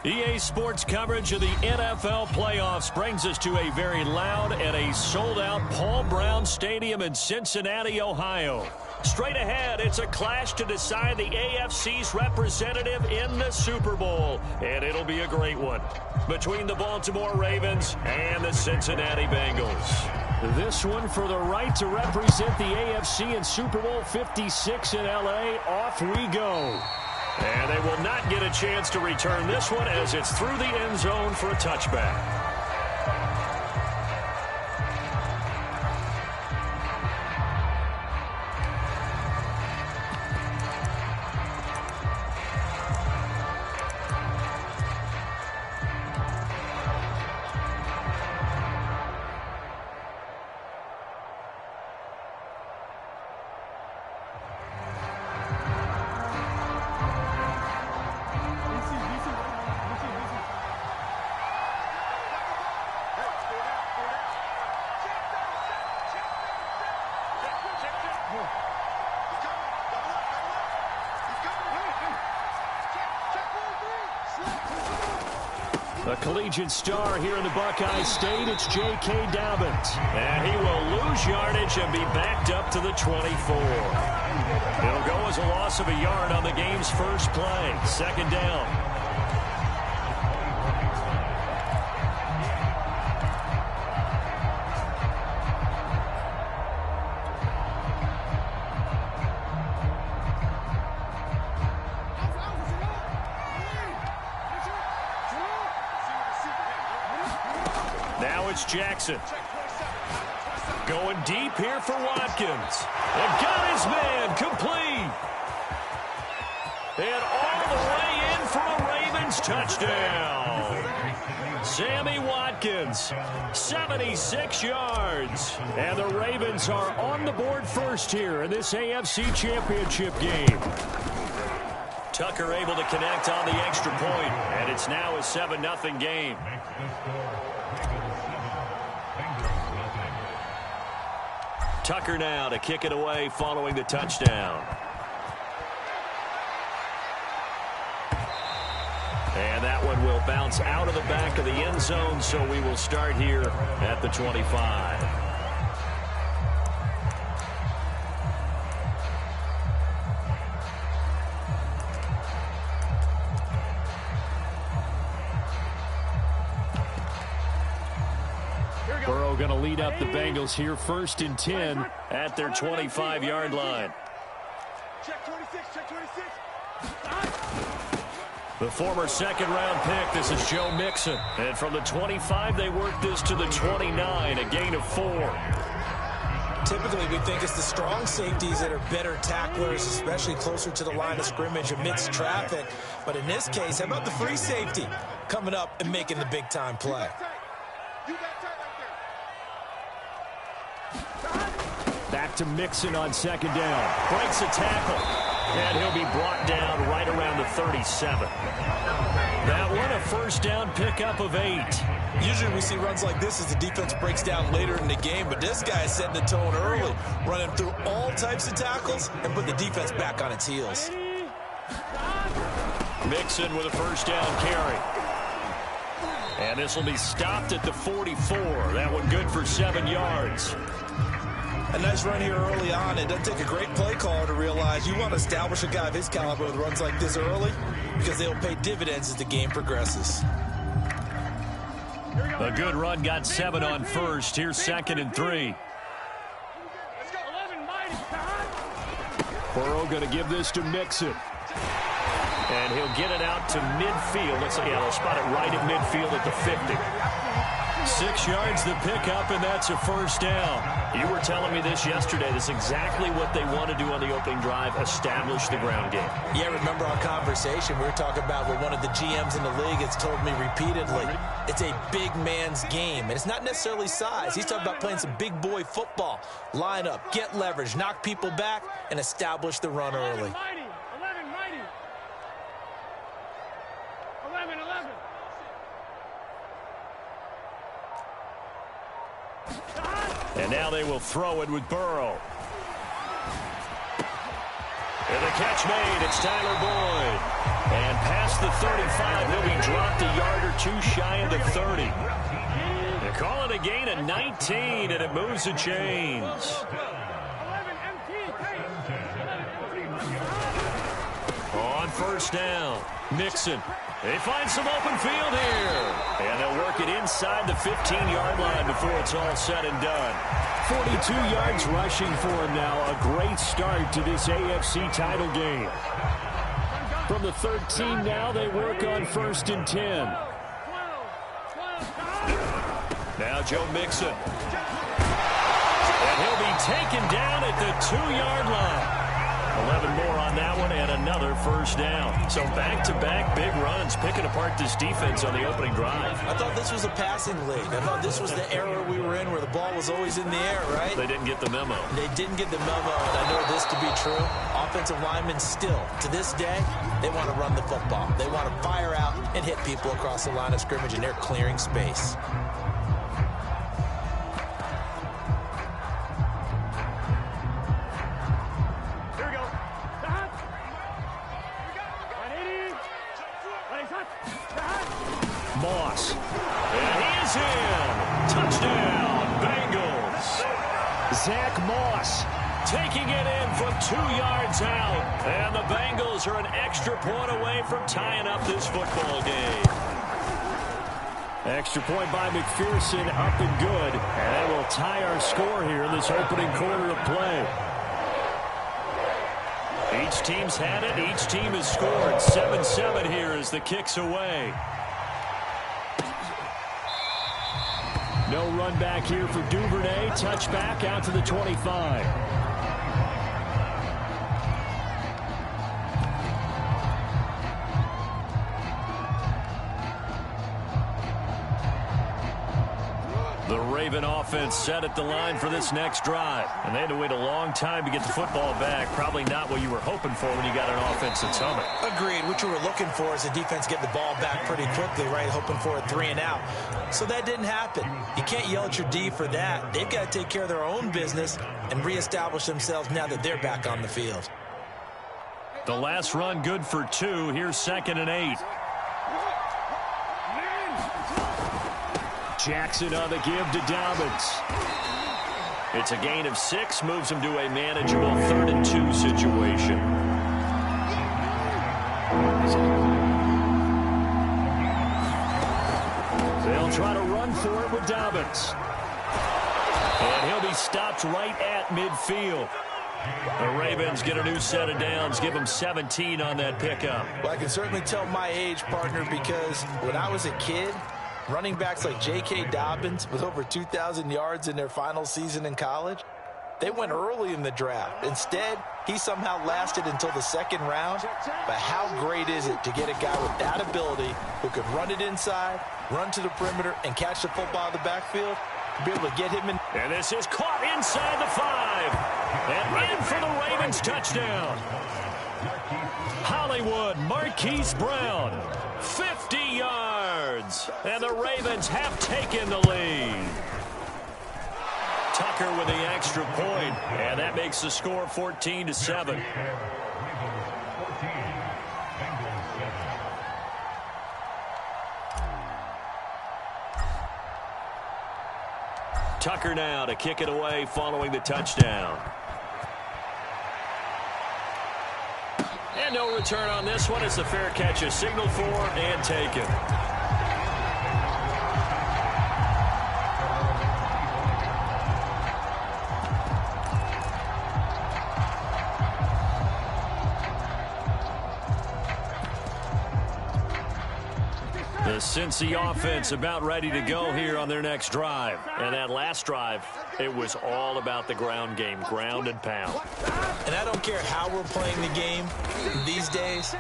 EA Sports coverage of the NFL playoffs brings us to a very loud and a sold-out Paul Brown Stadium in Cincinnati, Ohio. Straight ahead, it's a clash to decide the AFC's representative in the Super Bowl, and it'll be a great one between the Baltimore Ravens and the Cincinnati Bengals. This one for the right to represent the AFC in Super Bowl 56 in L.A. Off we go. And they will not get a chance to return this one as it's through the end zone for a touchback. A collegiate star here in the Buckeye State, it's J.K. Dobbins. And he will lose yardage and be backed up to the 24. It'll go as a loss of a yard on the game's first play. Second down. Jackson going deep here for Watkins, and got his man complete, and all the way in for a Ravens touchdown. Sammy Watkins, 76 yards, and the Ravens are on the board first here in this AFC Championship game. Tucker able to connect on the extra point, and it's now a 7-0 game. Tucker now to kick it away following the touchdown. And that one will bounce out of the back of the end zone, so we will start here at the 25. Burrow going to lead up the Bengals here, 1st and 10 at their 25-yard line. Check 26, check 26. The former second-round pick, this is Joe Mixon. And from the 25, they work this to the 29, a gain of 4. Typically, we think it's the strong safeties that are better tacklers, especially closer to the line of scrimmage amidst traffic. But in this case, how about the free safety coming up and making the big-time play? Back to Mixon on second down. Breaks a tackle. And he'll be brought down right around the 37. That one a first down pickup of 8. Usually we see runs like this as the defense breaks down later in the game, but this guy is setting the tone early, running through all types of tackles and put the defense back on its heels. Mixon with a first down carry. And this will be stopped at the 44. That one good for 7 yards. A nice run here early on. It doesn't take a great play caller to realize you want to establish a guy of his caliber with runs like this early because they'll pay dividends as the game progresses. A good run got 7 on first. Here's 2nd and 3. Burrow going to give this to Mixon. And he'll get it out to midfield. They'll spot it right at midfield at the 50. 6 yards the pickup, and that's a first down. You were telling me this yesterday. This is exactly what they want to do on the opening drive, establish the ground game. Yeah, remember our conversation. We were talking about what one of the GMs in the league has told me repeatedly. It's a big man's game, and it's not necessarily size. He's talking about playing some big boy football. Line up, get leverage, knock people back, and establish the run early. 11. And now they will throw it with Burrow. And the catch made. It's Tyler Boyd. And past the 35, he'll be dropped a yard or two shy of the 30. They call it a gain of 19, and it moves the chains. On first down, Mixon. They find some open field here. And they'll work it inside the 15-yard line before it's all said and done. 42 yards rushing for him now. A great start to this AFC title game. From the 13 now, they work on 1st and 10. Now Joe Mixon. And he'll be taken down at the 2-yard line. 11 more on that one and another first down. So back-to-back big runs, picking apart this defense on the opening drive. I thought this was a passing league. I thought this was the era we were in where the ball was always in the air, right? They didn't get the memo. They didn't get the memo, and I know this to be true. Offensive linemen still, to this day, they want to run the football. They want to fire out and hit people across the line of scrimmage, and they're clearing space. Moss. And he is in. Touchdown, Bengals. Zach Moss taking it in from 2 yards out. And the Bengals are an extra point away from tying up this football game. Extra point by McPherson, up and good. And that will tie our score here in this opening quarter of play. Each team's had it. Each team has scored. 7-7 here as the kick's away. No run back here for Duvernay. Touchback out to the 25. The Raven offense set at the line for this next drive. And they had to wait a long time to get the football back. Probably not what you were hoping for when you got an offense that's humming. Agreed. What you were looking for is the defense get the ball back pretty quickly, right? Hoping for a 3-and-out. So that didn't happen. You can't yell at your D for that. They've got to take care of their own business and reestablish themselves now that they're back on the field. The last run good for 2. Here's 2nd and 8. Jackson on the give to Dobbins. It's a gain of 6, moves him to a manageable 3rd and 2 situation. They'll try to run for it with Dobbins. And he'll be stopped right at midfield. The Ravens get a new set of downs, give them 17 on that pickup. Well, I can certainly tell my age, partner, because when I was a kid, running backs like J.K. Dobbins with over 2,000 yards in their final season in college, they went early in the draft. Instead, he somehow lasted until the 2nd round. But how great is it to get a guy with that ability who can run it inside, run to the perimeter, and catch the football out of the backfield? To be able to get him in. And this is caught inside the 5. And in for the Ravens touchdown. Hollywood Marquise Brown, 50 yards. And the Ravens have taken the lead. Tucker with the extra point, and that makes the score 14-7. Tucker now to kick it away following the touchdown. And no return on this one. It's a fair catch, a signal for, and taken. The Cincy offense about ready to go here on their next drive. And that last drive, it was all about the ground game, ground and pound. And I don't care how we're playing the game these days,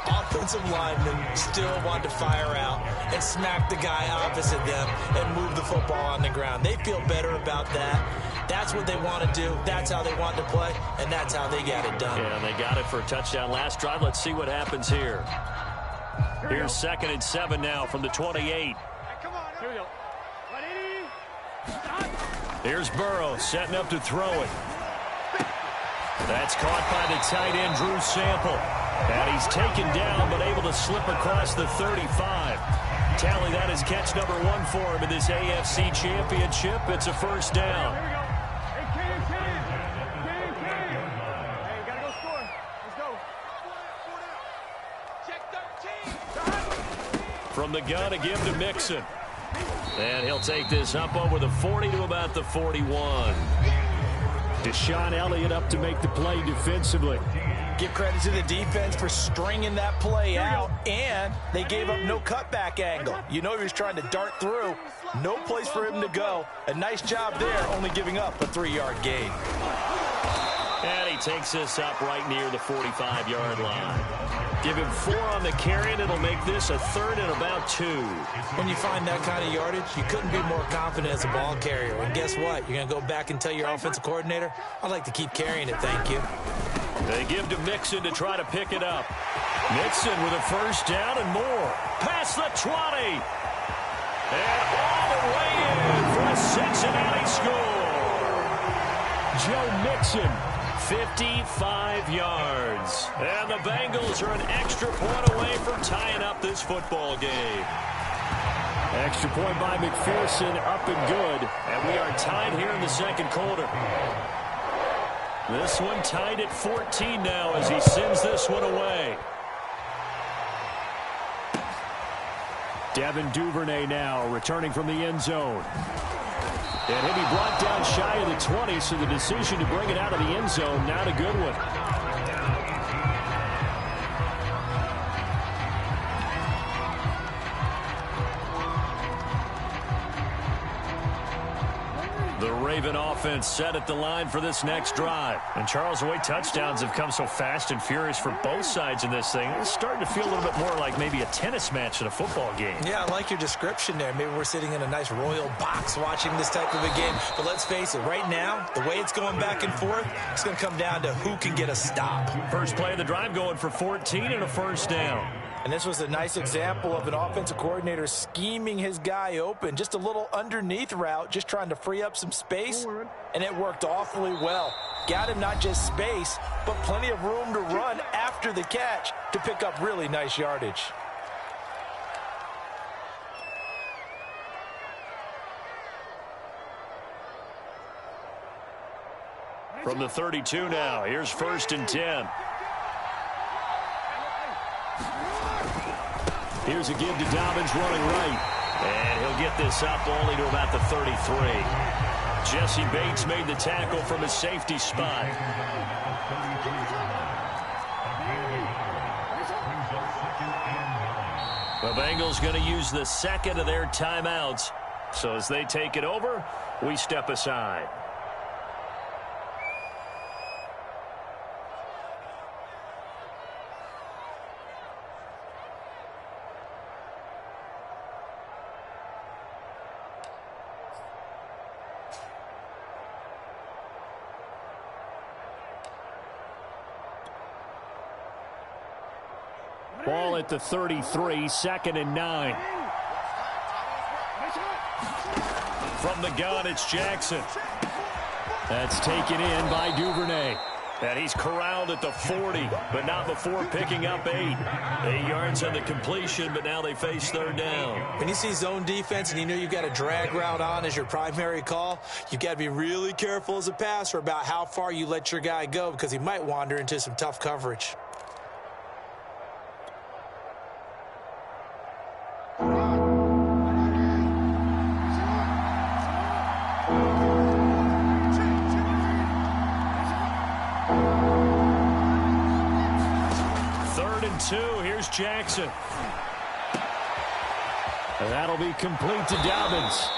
offensive linemen still want to fire out and smack the guy opposite them and move the football on the ground. They feel better about that. That's what they want to do. That's how they want to play, and that's how they got it done. Yeah, and they got it for a touchdown last drive. Let's see what happens here. Here's 2nd and 7 now from the 28. Here we go. Here's Burrow setting up to throw it. That's caught by the tight end, Drew Sample. And he's taken down, but able to slip across the 35. Tally that is catch number 1 for him in this AFC Championship. It's a first down. From the gun, a give to Mixon. And he'll take this up over the 40 to about the 41. Deshaun Elliott up to make the play defensively. Give credit to the defense for stringing that play out, and they gave up no cutback angle. You know he was trying to dart through. No place for him to go. A nice job there, only giving up a 3-yard gain. And he takes this up right near the 45-yard line. Give him 4 on the carry, and it'll make this a 3rd and about 2. When you find that kind of yardage, you couldn't be more confident as a ball carrier. And guess what? You're going to go back and tell your offensive coordinator, I'd like to keep carrying it, thank you. They give to Mixon to try to pick it up. Mixon with a first down and more. Past the 20. And all the way in for a Cincinnati score. Joe Mixon. 55 yards. And the Bengals are an extra point away from tying up this football game. Extra point by McPherson, up and good. And we are tied here in the second quarter. This one tied at 14 now as he sends this one away. Devin Duvernay now returning from the end zone. And he'll be brought down shy of the 20, so the decision to bring it out of the end zone, not a good one. The Raven offense set at the line for this next drive. And Charles, the way touchdowns have come so fast and furious for both sides in this thing, it's starting to feel a little bit more like maybe a tennis match in a football game. Yeah, I like your description there. Maybe we're sitting in a nice royal box watching this type of a game. But let's face it, right now, the way it's going back and forth, it's going to come down to who can get a stop. First play of the drive going for 14 and a first down. And this was a nice example of an offensive coordinator scheming his guy open. Just a little underneath route, just trying to free up some space, and it worked awfully well. Got him not just space, but plenty of room to run after the catch to pick up really nice yardage. From the 32 now, here's 1st and 10. Here's a give to Dobbins running right. And he'll get this up only to about the 33. Jesse Bates made the tackle from his safety spot. The Bengals going to use the second of their timeouts. So as they take it over, we step aside. Ball at the 33, 2nd and 9. From the gun, it's Jackson. That's taken in by Duvernay. And he's corralled at the 40, but not before picking up 8. 8 yards on the completion, but now they face 3rd down. When you see zone defense and you know you've got a drag route on as your primary call, you've got to be really careful as a passer about how far you let your guy go because he might wander into some tough coverage. Here's Jackson. And that'll be complete to Dobbins.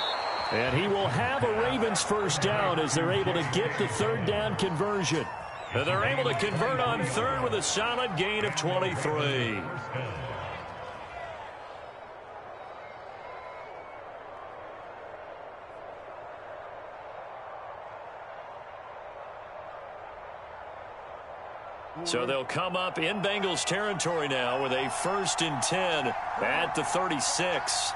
And he will have a Ravens first down as they're able to get the 3rd down conversion. And they're able to convert on 3rd with a solid gain of 23. So they'll come up in Bengals territory now with a 1st and 10 at the 36.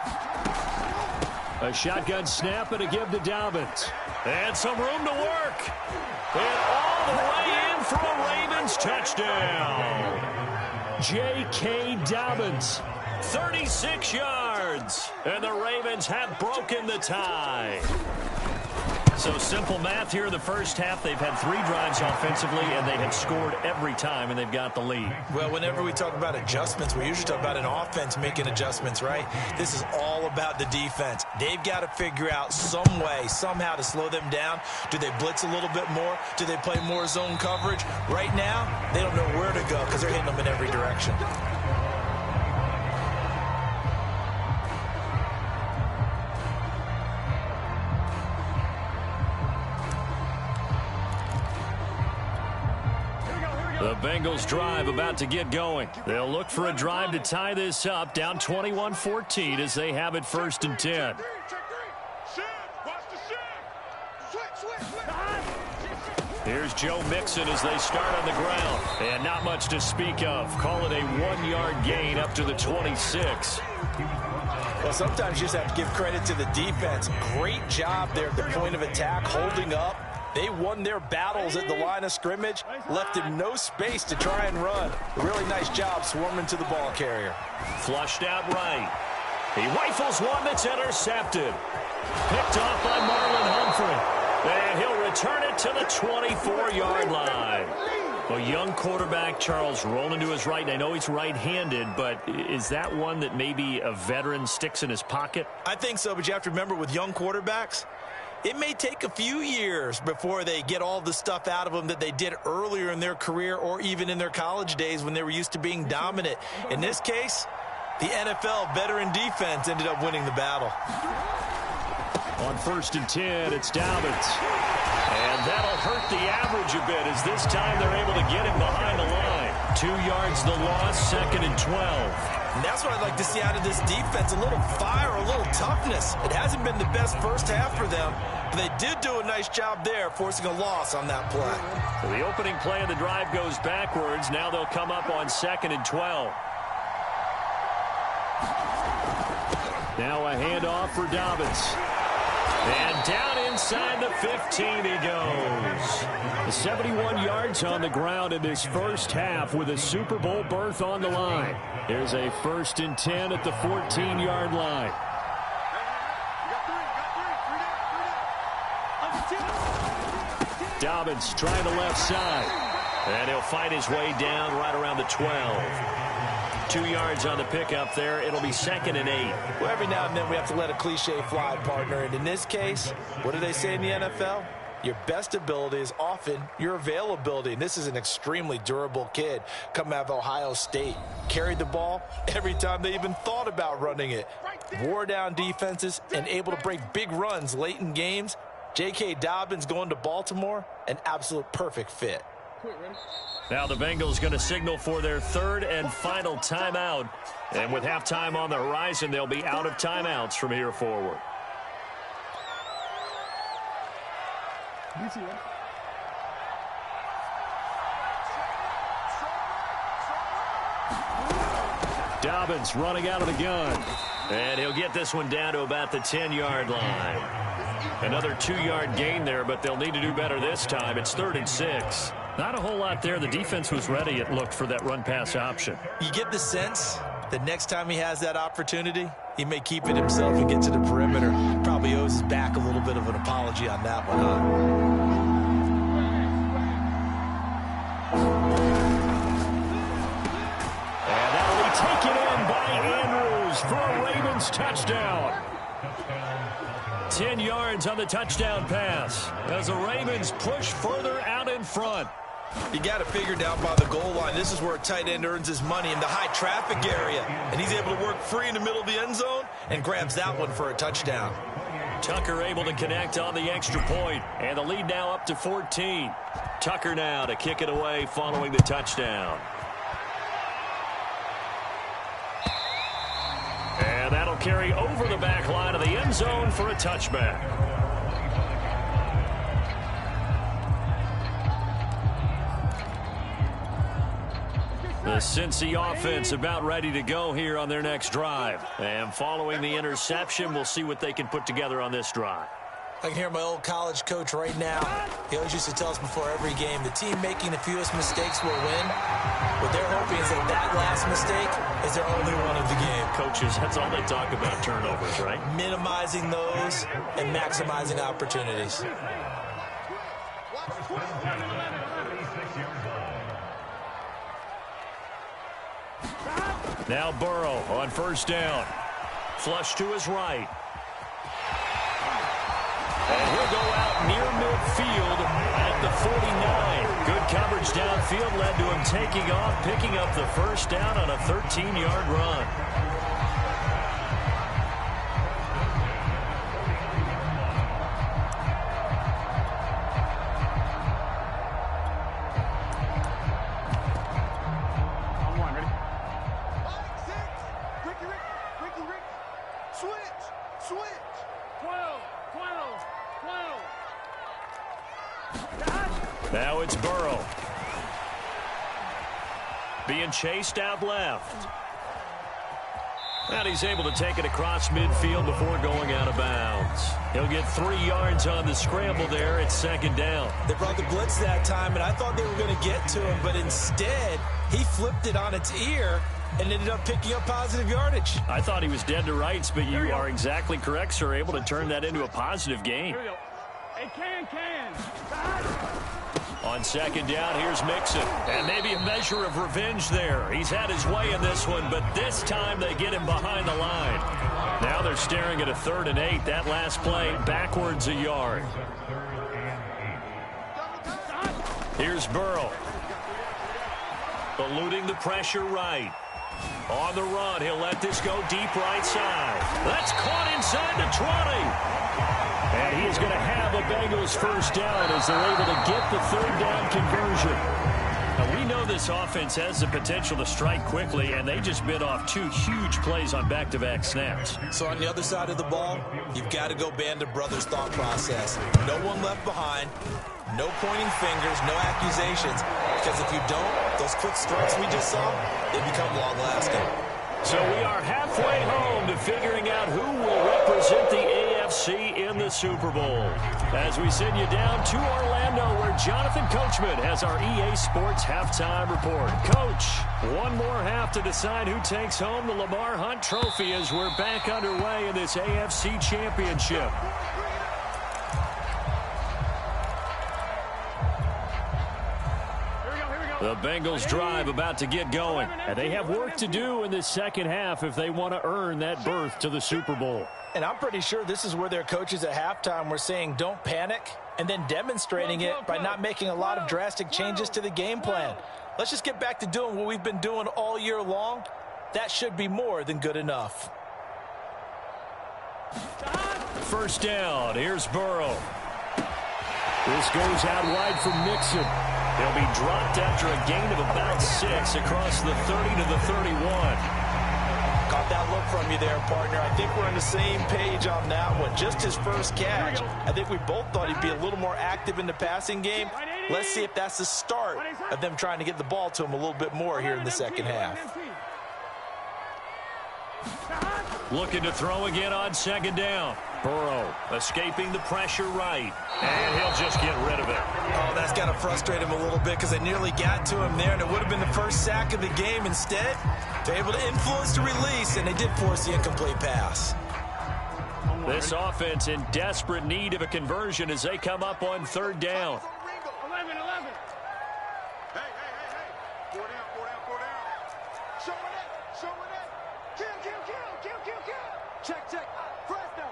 A shotgun snap and a give to Dobbins. And some room to work. And all the way in for a Ravens touchdown. J.K. Dobbins, 36 yards. And the Ravens have broken the tie. So simple math here in the first half. They've had 3 drives offensively, and they have scored every time, and they've got the lead. Well, whenever we talk about adjustments, we usually talk about an offense making adjustments, right? This is all about the defense. They've got to figure out some way, somehow to slow them down. Do they blitz a little bit more? Do they play more zone coverage? Right now, they don't know where to go because they're hitting them in every direction. The Bengals drive about to get going. They'll look for a drive to tie this up, down 21-14 as they have it 1st and 10. Here's Joe Mixon as they start on the ground. And not much to speak of. Call it a 1-yard gain up to the 26. Well, sometimes you just have to give credit to the defense. Great job there at the point of attack, holding up. They won their battles at the line of scrimmage, left him no space to try and run. Really nice job swarming to the ball carrier. Flushed out right. He rifles one that's intercepted. Picked off by Marlon Humphrey. And he'll return it to the 24-yard line. A young quarterback, Charles, rolling to his right. I know he's right-handed, but is that one that maybe a veteran sticks in his pocket? I think so, but you have to remember with young quarterbacks, it may take a few years before they get all the stuff out of them that they did earlier in their career or even in their college days when they were used to being dominant. In this case, the NFL veteran defense ended up winning the battle. On 1st and 10, it's Dobbins. And that'll hurt the average a bit as this time they're able to get him behind the line. 2 yards the loss, 2nd and 12. And that's what I'd like to see out of this defense, a little fire, a little toughness. It hasn't been the best first half for them, but they did do a nice job there, forcing a loss on that play. So the opening play of the drive goes backwards. Now they'll come up on 2nd and 12. Now a handoff for Dobbins. And down inside the 15 he goes. 71 yards on the ground in this first half with a Super Bowl berth on the line. Here's a 1st and 10 at the 14-yard line. Dobbins trying the left side. And he'll fight his way down right around the 12. 2 yards on the pickup there. It'll be 2nd and 8. Well, every now and then we have to let a cliche fly, partner. And in this case, what do they say in the NFL? Your best ability is often your availability. And this is an extremely durable kid coming out of Ohio State. Carried the ball every time they even thought about running it. Wore down defenses and able to break big runs late in games. J.K. Dobbins going to Baltimore, an absolute perfect fit. Now the Bengals going to signal for their 3rd and final timeout. And with halftime on the horizon, they'll be out of timeouts from here forward. Dobbins running out of the gun. And he'll get this one down to about the 10-yard line. Another 2-yard gain there, but they'll need to do better this time. It's 3rd and 6. Not a whole lot there. The defense was ready, it looked, for that run-pass option. You get the sense that next time he has that opportunity, he may keep it himself and get to the perimeter. Probably owes his back a little bit of an apology on that one, huh? And that'll be taken in by Andrews for a Ravens touchdown. 10 yards on the touchdown pass as the Ravens push further out in front. You got to figure down by the goal line. This is where a tight end earns his money, in the high traffic area. And he's able to work free in the middle of the end zone and grabs that one for a touchdown. Tucker able to connect on the extra point, and the lead now up to 14. Tucker now to kick it away following the touchdown. And that'll carry over the back line of the end zone for a touchback. The Cincy offense about ready to go here on their next drive. And following the interception, we'll see what they can put together on this drive. I can hear my old college coach right now. He always used to tell us before every game, the team making the fewest mistakes will win. What they're hoping is that last mistake is their only one of the game. Coaches, that's all they talk about, turnovers, right? Minimizing those and maximizing opportunities. Now Burrow on first down. Flush to his right. And he'll go out near midfield at the 49. Good coverage downfield led to him taking off, picking up the first down on a 13-yard run. Now it's Burrow. Being chased out left. And he's able to take it across midfield before going out of bounds. He'll get 3 yards on the scramble there. It's second down. They brought the blitz that time, and I thought they were going to get to him, but instead he flipped it on its ear and ended up picking up positive yardage. I thought he was dead to rights, but you are exactly correct, sir. Able to turn that into a positive gain. Here we go. Hey, can. On second down, here's Mixon. And maybe a measure of revenge there. He's had his way in this one, but this time they get him behind the line. Now they're staring at a 3rd and 8. That last play, backwards a yard. Here's Burrow. Eluding the pressure right. On the run, he'll let this go deep right side. That's caught inside the 20. And he is going to have a Bengals first down as they're able to get the 3rd down conversion. Now, we know this offense has the potential to strike quickly, and they just bit off 2 huge plays on back-to-back snaps. So on the other side of the ball, you've got to go Band of Brothers thought process. No one left behind, no pointing fingers, no accusations, because if you don't, those quick strikes we just saw, they become long-lasting. So we are halfway home to figuring out who will represent the AFC in the Super Bowl. As we send you down to Orlando, where Jonathan Coachman has our EA Sports halftime report. Coach, one more half to decide who takes home the Lamar Hunt Trophy as we're back underway in this AFC Championship. The Bengals drive about to get going, and they have work to do in this second half if they want to earn that berth to the Super Bowl. And I'm pretty sure this is where their coaches at halftime were saying don't panic, and then demonstrating it by not making a lot of drastic changes to the game plan. Let's just get back to doing what we've been doing all year long. That should be more than good enough. First down, here's Burrow. This goes out wide for Mixon. He'll be dropped after a gain of about 6 across the 30 to the 31. Caught that look from you there, partner. I think we're on the same page on that one. Just his first catch. I think we both thought he'd be a little more active in the passing game. Let's see if that's the start of them trying to get the ball to him a little bit more here in the second half. Looking to throw again on second down. Burrow escaping the pressure right. And he'll just get rid of it. Oh, that's got to frustrate him a little bit because they nearly got to him there, and it would have been the first sack of the game. Instead, they're able to influence the release, and they did force the incomplete pass. This offense in desperate need of a conversion as they come up on 3rd down. 11. Hey. 4 down. Showing it. Kill. Check. Fresno.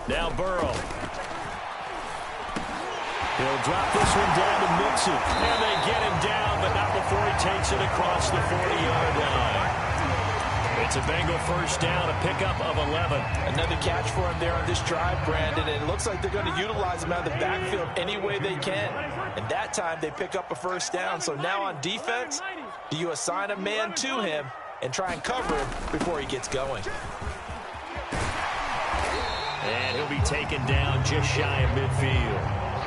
Now Burrow. He'll drop this one down to Mixon. And they get him down, but not before he takes it across the 40-yard line. It's a Bengal first down, a pickup of 11. Another catch for him there on this drive, Brandon, and it looks like they're going to utilize him out of the backfield any way they can. And that time they pick up a first down. So now on defense, do you assign a man to him and try and cover him before he gets going? And he'll be taken down just shy of midfield.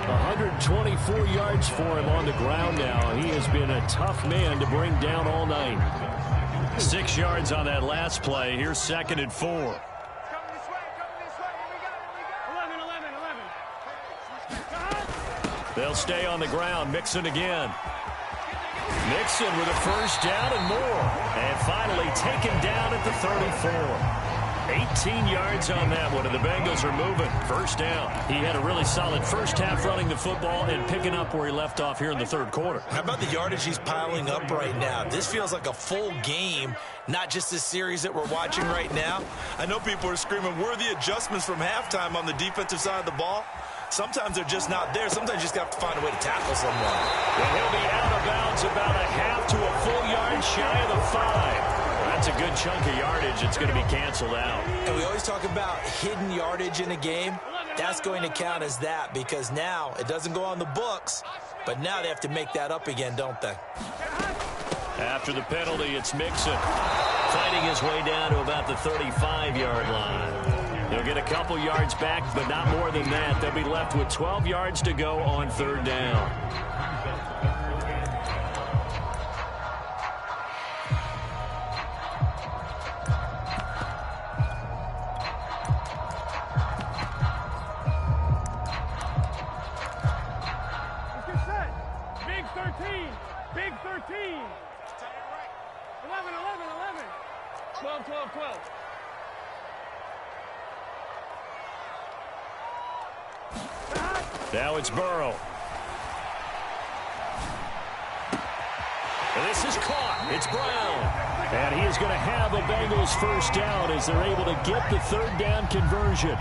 124 yards for him on the ground now. He has been a tough man to bring down all night. 6 yards on that last play. Here's 2nd and 4. They'll stay on the ground. Mixon again. Mixon with a first down and more. And finally taken down at the 34. 18 yards on that one, and the Bengals are moving. First down. He had a really solid first half running the football and picking up where he left off here in the third quarter. How about the yardage he's piling up right now? This feels like a full game, not just this series that we're watching right now. I know people are screaming, where are the adjustments from halftime on the defensive side of the ball? Sometimes they're just not there. Sometimes you just have to find a way to tackle someone. And he'll be out of bounds about a half to a full yard shy of the 5. That's a good chunk of yardage. It's going to be canceled out. And we always talk about hidden yardage in a game. That's going to count as that because now it doesn't go on the books, but now they have to make that up again, don't they? After the penalty, it's Mixon fighting his way down to about the 35-yard line. He'll get a couple yards back, but not more than that. They'll be left with 12 yards to go on third down. Get set. Big 13. Big 13. 11, 11, 11. 12, 12, 12. Now it's Burrow. And this is caught. It's Brown. And he is going to have a Bengals first down as they're able to get the third down conversion.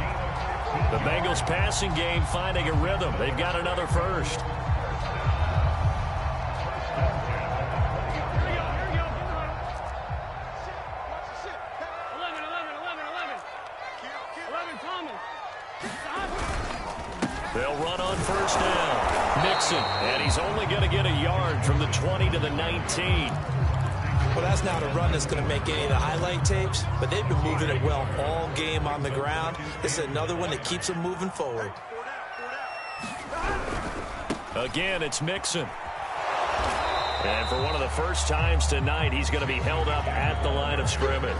The Bengals passing game finding a rhythm. They've got another first. Here we go. Here we go. 11, 11, 11, 11. 11, Thomas. They'll run on first down. Mixon, and he's only going to get a yard from the 20 to the 19. Well, that's not a run that's going to make any of the highlight tapes, but they've been moving it well all game on the ground. This is another one that keeps them moving forward. Again, it's Mixon. And for one of the first times tonight, he's going to be held up at the line of scrimmage.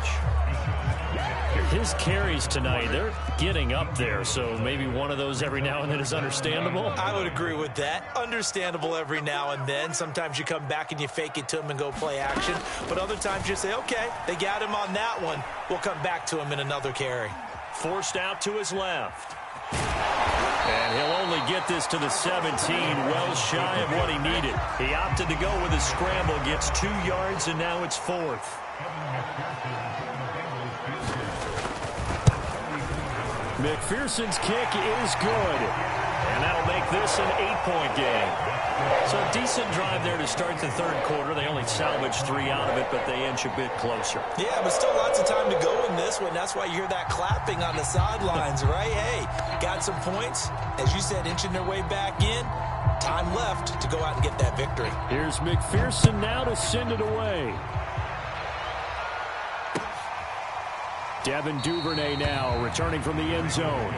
His carries tonight, they're getting up there, so maybe one of those every now and then is understandable. I would agree with that. Understandable every now and then. Sometimes you come back and you fake it to him and go play action. But other times you say, okay, they got him on that one. We'll come back to him in another carry. Forced out to his left. And he'll only get this to the 17, well shy of what he needed. He opted to go with a scramble, gets 2 yards, and now it's fourth. McPherson's kick is good. And that'll make this an 8-point game. So a decent drive there to start the third quarter. They only salvaged 3 out of it, but they inch a bit closer. Yeah, but still lots of time to go in this one. That's why you hear that clapping on the sidelines, right? Hey, got some points. As you said, inching their way back in. Time left to go out and get that victory. Here's McPherson now to send it away. Devin Duvernay now returning from the end zone.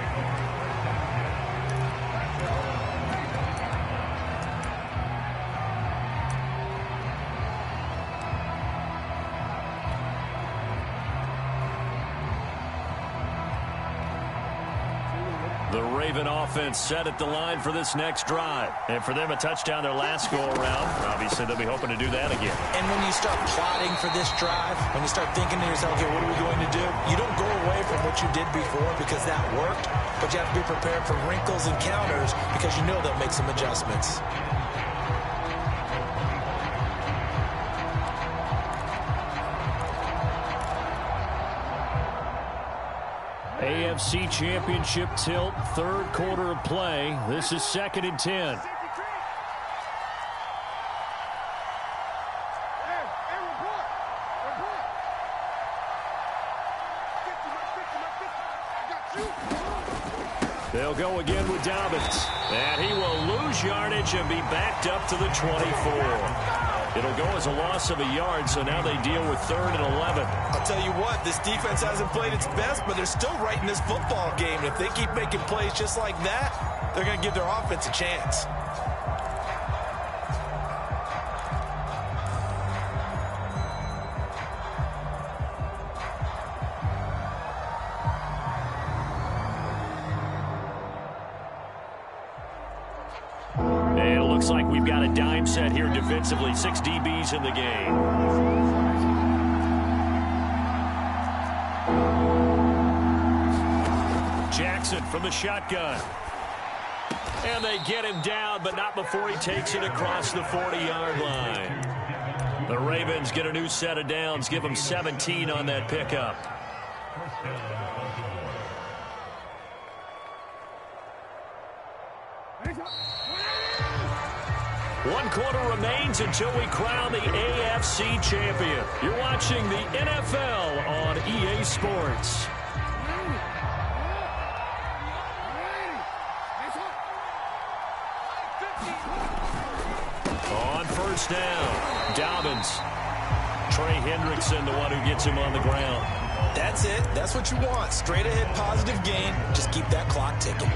The Raven offense set at the line for this next drive. And for them, a touchdown their last go-around. Obviously, they'll be hoping to do that again. And when you start plotting for this drive, when you start thinking to yourself, okay, what are we going to do? You don't go away from what you did before because that worked, but you have to be prepared for wrinkles and counters because you know they'll make some adjustments. AFC Championship tilt, third quarter of play. This is 2nd and 10. They'll go again with Dobbins. And he will lose yardage and be backed up to the 24. It'll go as a loss of a yard, so now they deal with 3rd and 11. I'll tell you what, this defense hasn't played its best, but they're still right in this football game. And if they keep making plays just like that, they're going to give their offense a chance. like we've got a dime set here defensively. 6 DBs in the game. Jackson from the shotgun. And they get him down, but not before he takes it across the 40-yard line. The Ravens get a new set of downs, give them 17 on that pickup. One quarter remains until we crown the AFC champion. You're watching the NFL on EA Sports. On first down, Dobbins. Trey Hendrickson, the one who gets him on the ground. That's it. That's what you want. Straight ahead positive gain. Just keep that clock ticking.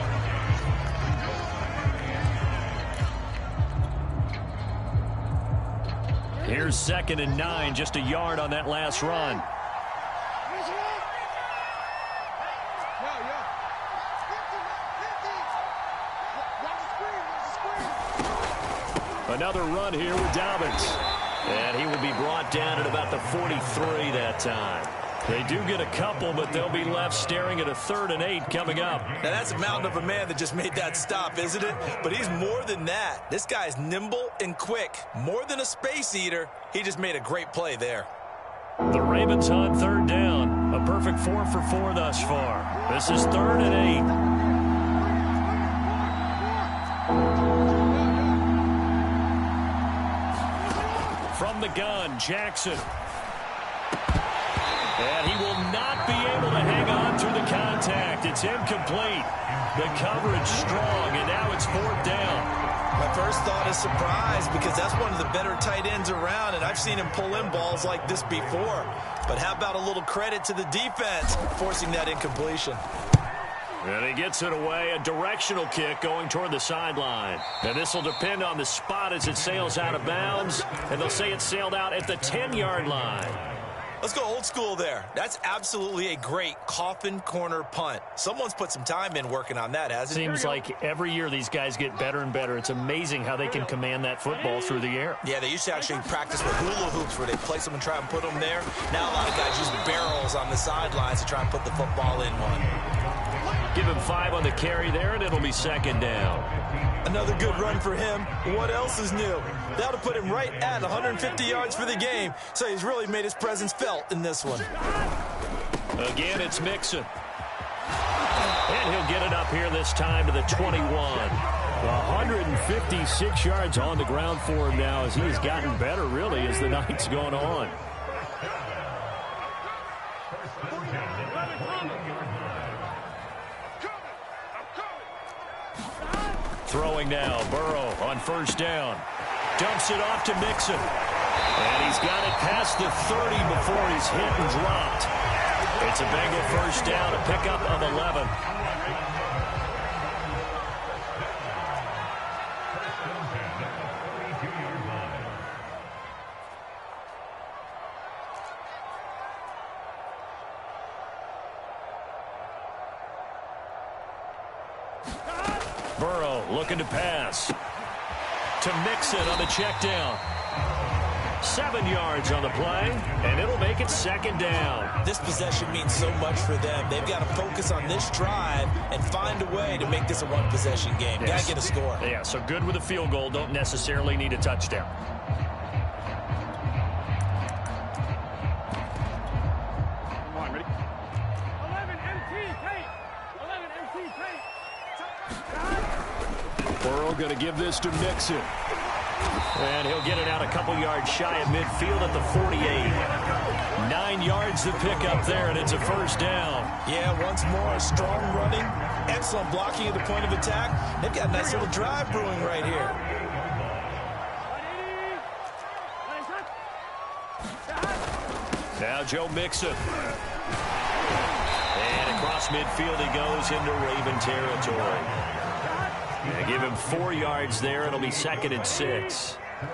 Here's 2nd and 9, just a yard on that last run. Another run here with Dobbins. And he will be brought down at about the 43 that time. They do get a couple, but they'll be left staring at a 3rd and 8 coming up. Now, that's a mountain of a man that just made that stop, isn't it? But he's more than that. This guy's nimble and quick. More than a space eater. He just made a great play there. The Ravens on 3rd down. A perfect 4 for 4 thus far. This is 3rd and 8. From the gun, Jackson. And he will not be able to hang on through the contact. It's incomplete. The coverage strong, and now it's 4th down. My first thought is surprise, because that's one of the better tight ends around, and I've seen him pull in balls like this before. But how about a little credit to the defense forcing that incompletion? And he gets it away, a directional kick going toward the sideline. And this will depend on the spot as it sails out of bounds, and they'll say it sailed out at the 10-yard line. Let's go old school there. That's absolutely a great coffin corner punt. Someone's put some time in working on that, hasn't it? Seems like every year these guys get better and better. It's amazing how they can command that football through the air. Yeah, they used to actually practice with hula hoops where they place them and try and put them there. Now a lot of guys use barrels on the sidelines to try and put the football in one. Give him 5 on the carry there, and it'll be 2nd down. Another good run for him. What else is new? That'll put him right at 150 yards for the game, so he's really made his presence felt in this one. Again, it's Mixon. And he'll get it up here this time to the 21. 156 yards on the ground for him now as he's gotten better, really, as the night's gone on. Throwing now, Burrow on first down. Dumps it off to Mixon. And he's got it past the 30 before he's hit and dropped. It's a Bengal first down, a pickup of 11. Burrow looking to pass. To Mixon on the check down. 7 yards on the play, and it'll make it 2nd down. This possession means so much for them. They've got to focus on this drive and find a way to make this a one-possession game. Yes. Got to get a score. Yeah, so good with a field goal. Don't necessarily need a touchdown. Come on, ready? 11 MT, Kate. 11 MT, Kate. Burrow going to give this to Mixon. And he'll get it out a couple yards shy of midfield at the 48. 9 yards to pick up there, and it's a first down. Yeah, once more, strong running, excellent blocking at the point of attack. They've got a nice little drive brewing right here. Now Joe Mixon. And across midfield he goes into Raven territory. They give him 4 yards there. It'll be 2nd and 6. 12,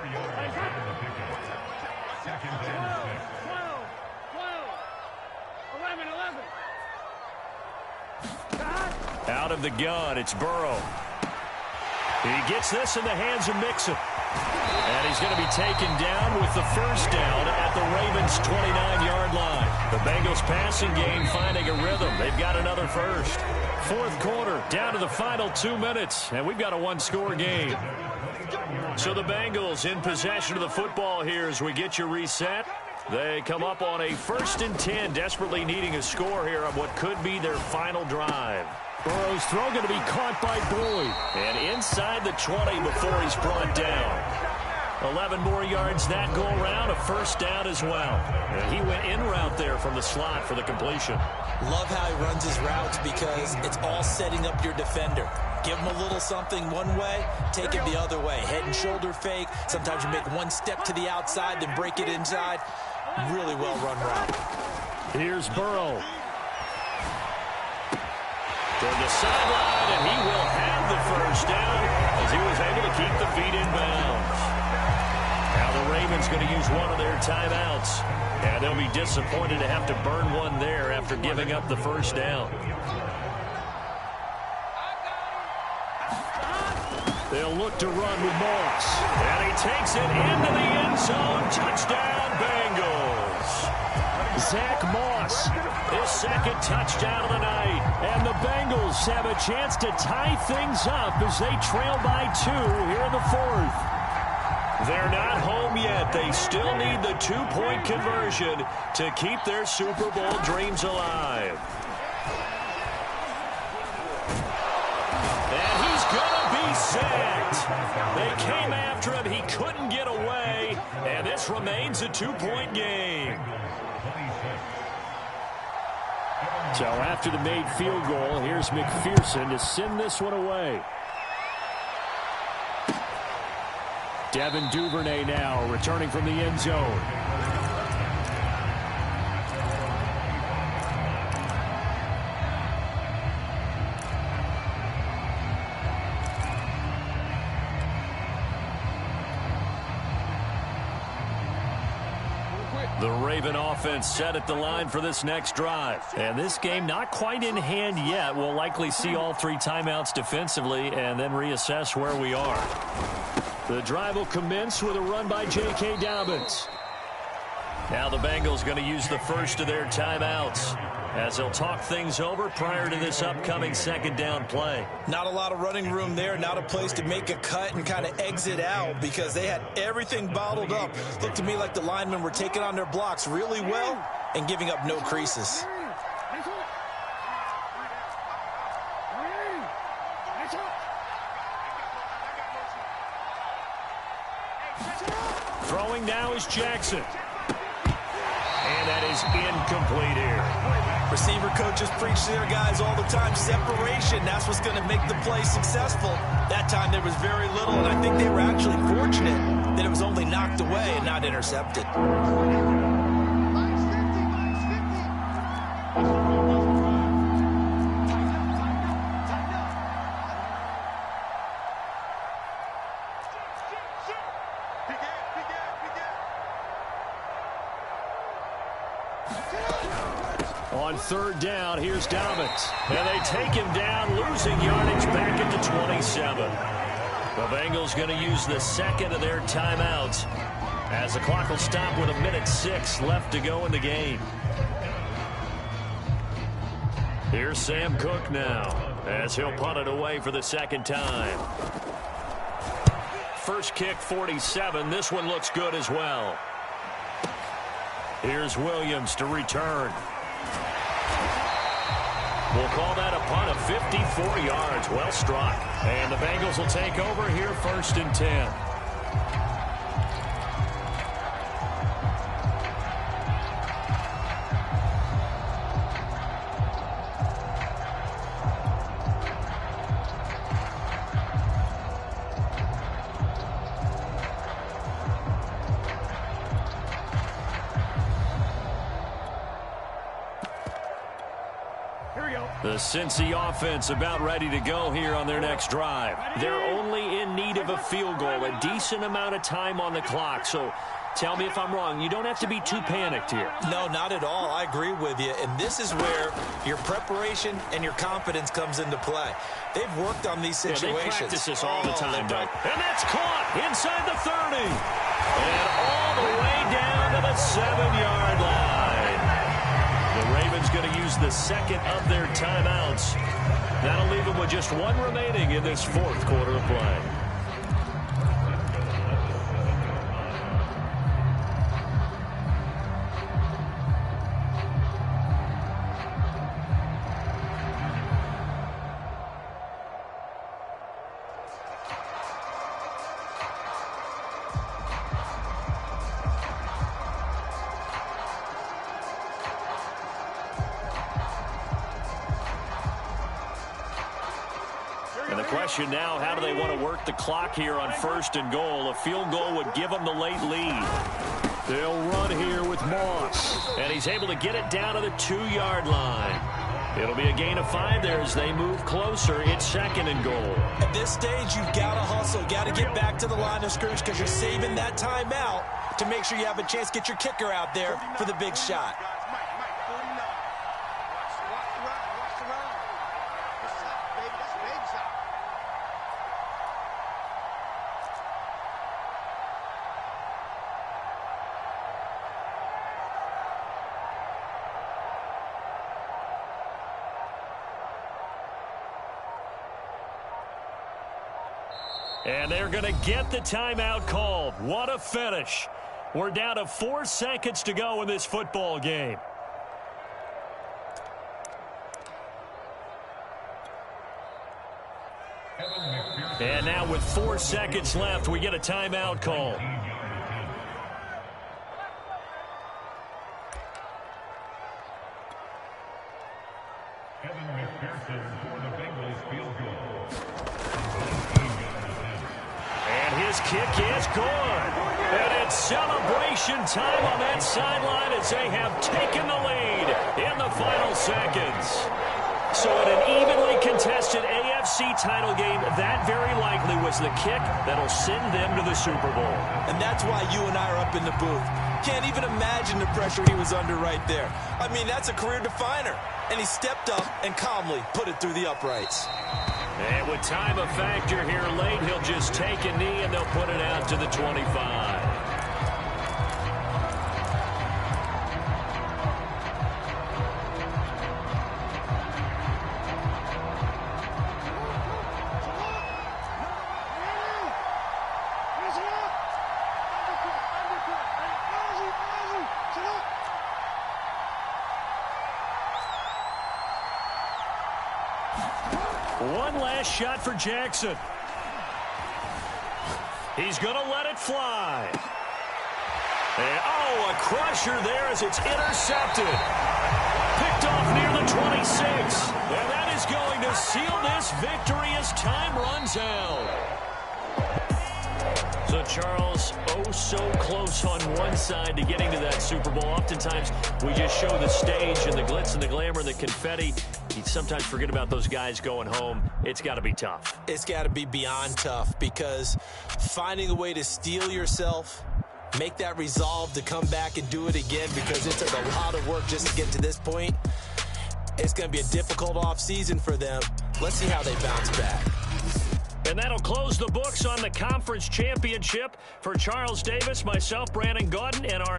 11, 11. Out of the gun, it's Burrow. He gets this in the hands of Mixon. And he's going to be taken down with the first down at the Ravens' 29-yard line. The Bengals passing game finding a rhythm. They've got another first. Fourth quarter, down to the final 2 minutes, and we've got a one-score game. So the Bengals in possession of the football here as we get you reset. They come up on a 1st and 10, desperately needing a score here on what could be their final drive. Burrow's throw going to be caught by Boyd. And inside the 20 before he's brought down. 11 more yards that go around, a first down as well. And he went in route there from the slot for the completion. Love how he runs his routes because it's all setting up your defender. Give him a little something one way, take it the other way. Head and shoulder fake. Sometimes you make one step to the outside, then break it inside. Really well run route. Here's Burrow. Toward the sideline, and he will have the first down as he was able to keep the feet in bounds. Now the Ravens going to use one of their timeouts, and they'll be disappointed to have to burn one there after giving up the first down. They'll look to run with Moss. And he takes it into the end zone. Touchdown, Bengals. Zach Moss. His second touchdown of the night. And the Bengals have a chance to tie things up as they trail by 2 here in the fourth. They're not home yet. They still need the 2-point conversion to keep their Super Bowl dreams alive. And he's going to be sacked. They came after him. He couldn't get away. And this remains a 2-point game. So after the made field goal, here's McPherson to send this one away. Devin Duvernay now returning from the end zone. The Raven offense set at the line for this next drive. And this game not quite in hand yet. We'll likely see all 3 timeouts defensively and then reassess where we are. The drive will commence with a run by J.K. Dobbins. Now the Bengals going to use the first of their timeouts as they'll talk things over prior to this upcoming second down play. Not a lot of running room there, not a place to make a cut and kind of exit out because they had everything bottled up. Looked to me like the linemen were taking on their blocks really well and giving up no creases. Throwing now is Jackson. And that is incomplete here. Receiver coaches preach to their guys all the time. Separation, that's what's going to make the play successful. That time there was very little, and I think they were actually fortunate that it was only knocked away and not intercepted. On third down, here's Dobbins. And they take him down, losing yardage back at the 27. The Bengals going to use the second of their timeouts as the clock will stop with 1:06 left to go in the game. Here's Sam Cook now as he'll punt it away for the second time. First kick, 47. This one looks good as well. Here's Williams to return. We'll call that a punt of 54 yards. Well struck. And the Bengals will take over here, 1st and 10. The Cincy offense about ready to go here on their next drive. They're only in need of a field goal, a decent amount of time on the clock. So Tell me if I'm wrong. You don't have to be too panicked here. No, not at all. I agree with you. And this is where your preparation and your confidence comes into play. They've worked on these situations. Yeah, they practice this all the time, Doug. And that's caught inside the 30. And all the way down to the 7-yard line. The Ravens going to use the second of their timeouts. That'll leave them with just one remaining in this fourth quarter of play. And the question now, how do they want to work the clock here on 1st and goal? A field goal would give them the late lead. They'll run here with Moss. And he's able to get it down to the 2-yard line. It'll be a gain of 5 there as they move closer. It's 2nd and goal. At this stage, you've got to hustle. Got to get back to the line of scrimmage because you're saving that timeout to make sure you have a chance to get your kicker out there for the big shot. And they're going to get the timeout called. What a finish. We're down to 4 seconds to go in this football game. And now with 4 seconds left, we get a timeout call. His kick is good. And it's celebration time on that sideline as they have taken the lead in the final seconds. So in an evenly contested AFC title game, that very likely was the kick that'll send them to the Super Bowl. And that's why you and I are up in the booth. Can't even imagine the pressure he was under right there. I mean, that's a career definer. And he stepped up and calmly put it through the uprights. And with time a factor here late, he'll just take a knee and they'll put it out to the 25. One last shot for Jackson. He's going to let it fly. And, oh, a crusher there as it's intercepted. Picked off near the 26. And that is going to seal this victory as time runs out. So, Charles, oh so close on one side to getting to that Super Bowl. Oftentimes, we just show the stage and the glitz and the glamour and the confetti. You sometimes forget about those guys going home. It's got to be tough. It's got to be beyond tough because finding a way to steel yourself, make that resolve to come back and do it again because it took a lot of work just to get to this point. It's going to be a difficult offseason for them. Let's see how they bounce back. And that'll close the books on the conference championship for Charles Davis, myself, Brandon Gaudin, and our